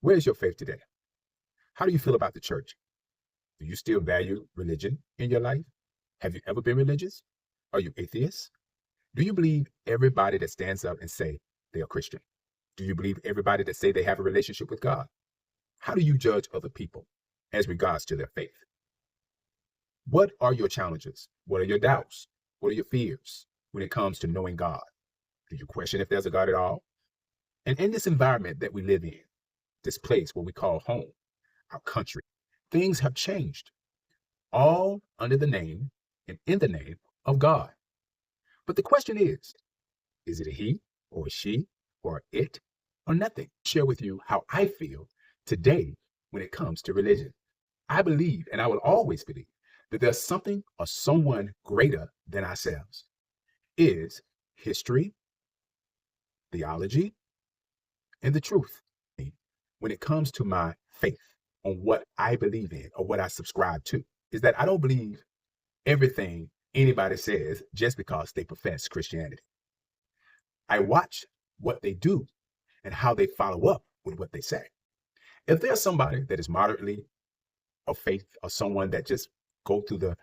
Where is your faith today? How do you feel about the church? Do you still value religion in your life? Have you ever been religious? Are you atheist? Do you believe everybody that stands up and say they are Christian? Do you believe everybody that say they have a relationship with God? How do you judge other people as regards to their faith? What are your challenges? What are your doubts? What are your fears when it comes to knowing God? Do you question if there's a God at all? And in this environment that we live in, this place where we call home, our country, things have changed, all under the name and in the name of God. But the question is it a he or a she or it or nothing? Share with you how I feel today when it comes to religion. I believe, and I will always believe, that there's something or someone greater than ourselves. Is history, theology, and the truth. When it comes to my faith on what I believe in or what I subscribe to, is that I don't believe everything anybody says just because they profess Christianity. I watch what they do and how they follow up with what they say. If there's somebody that is moderately of faith or someone that just go through the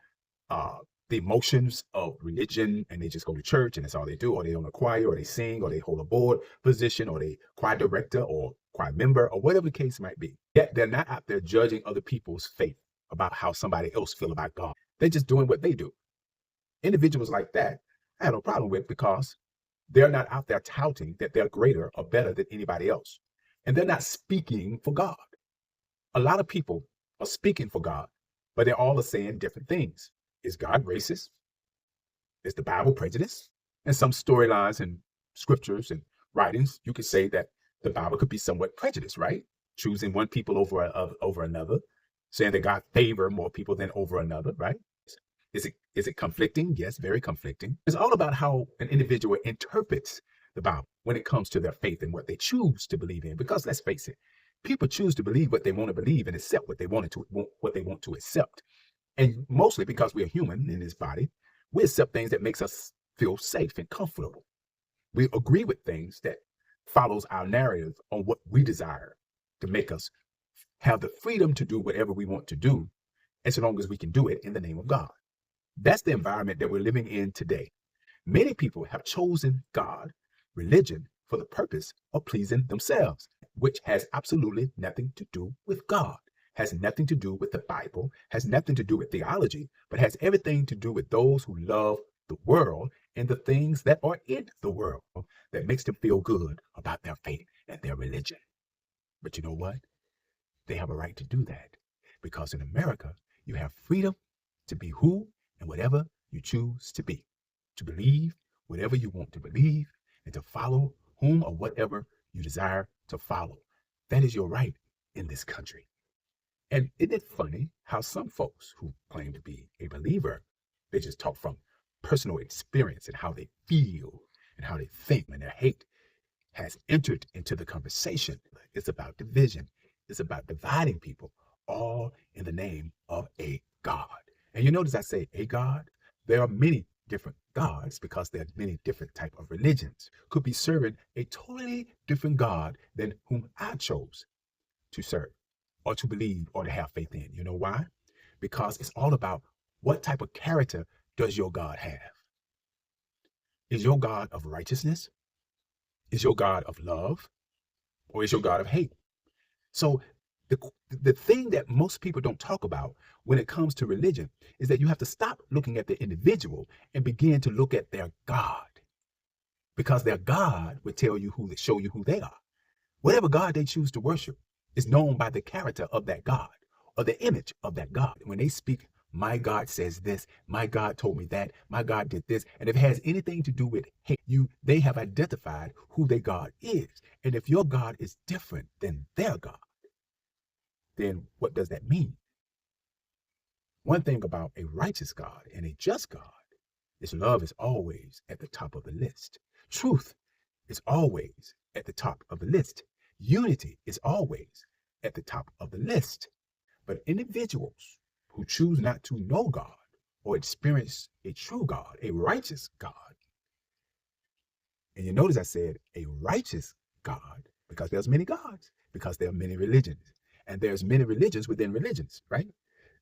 emotions of religion and they just go to church and that's all they do, or they own a choir, or they sing, or they hold a board position, or they choir director or choir member, or whatever the case might be. Yet they're not out there judging other people's faith about how somebody else feel about God. They're just doing what they do. Individuals like that, I have no problem with, because they're not out there touting that they're greater or better than anybody else. And they're not speaking for God. A lot of people are speaking for God, but they're all saying different things. Is God racist? Is the Bible prejudiced? And some storylines and scriptures and writings, you could say that the Bible could be somewhat prejudiced, right? Choosing one people over another, saying that God favor more people than over another, right? Is it conflicting? Yes, very conflicting. It's all about how an individual interprets the Bible when it comes to their faith and what they choose to believe in. Because let's face it, people choose to believe what they want to believe and accept what they want to accept. And mostly because we're human in this body, we accept things that makes us feel safe and comfortable. We agree with things that follows our narrative on what we desire to make us have the freedom to do whatever we want to do, as long as we can do it in the name of God. That's the environment that we're living in today. Many people have chosen God, religion, for the purpose of pleasing themselves, which has absolutely nothing to do with God, has nothing to do with the Bible, has nothing to do with theology, but has everything to do with those who love the world and the things that are in the world that makes them feel good about their faith and their religion. But you know what? They have a right to do that, because in America, you have freedom to be who and whatever you choose to be, to believe whatever you want to believe, and to follow whom or whatever you desire to follow. That is your right in this country. And isn't it funny how some folks who claim to be a believer, they just talk from personal experience and how they feel and how they think, and their hate has entered into the conversation. It's about division. It's about dividing people, all in the name of a God. And you notice I say a God. There are many different gods because there are many different type of religions. Could be serving a totally different God than whom I chose to serve or to believe or to have faith in. You know why? Because it's all about what type of character does your God have? Is your God of righteousness? Is your God of love? Or is your God of hate? So the, the thing that most people don't talk about when it comes to religion is that you have to stop looking at the individual and begin to look at their God, because their God would tell you show you who they are. Whatever God they choose to worship is known by the character of that God or the image of that God. When they speak, my God says this, my God told me that, my God did this, and if it has anything to do with hate, they have identified who their God is. And if your God is different than their God, then what does that mean? One thing about a righteous God and a just God is love is always at the top of the list. Truth is always at the top of the list. Unity is always at the top of the list. But individuals who choose not to know God or experience a true God, a righteous God, and you notice I said a righteous God because there's many gods. because there are many religions. And there's many religions within religions, right?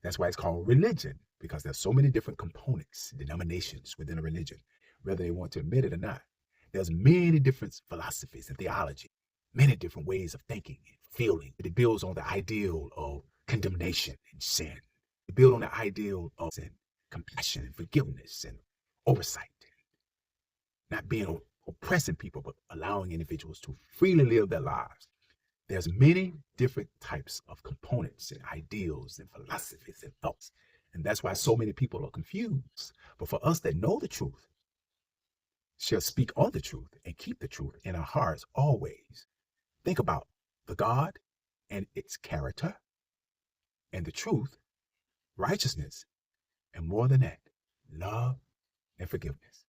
That's why it's called religion, because there's so many different components, denominations within a religion, whether they want to admit it or not. There's many different philosophies and theology, many different ways of thinking and feeling. It builds on the ideal of condemnation and sin. It builds on the ideal of sin, compassion and forgiveness and oversight, not being oppressing people, but allowing individuals to freely live their lives. There's many different types of components and ideals and philosophies and thoughts. And that's why so many people are confused. But for us that know the truth, shall speak on the truth and keep the truth in our hearts always. Think about the God and its character, and the truth, righteousness, and more than that, love and forgiveness.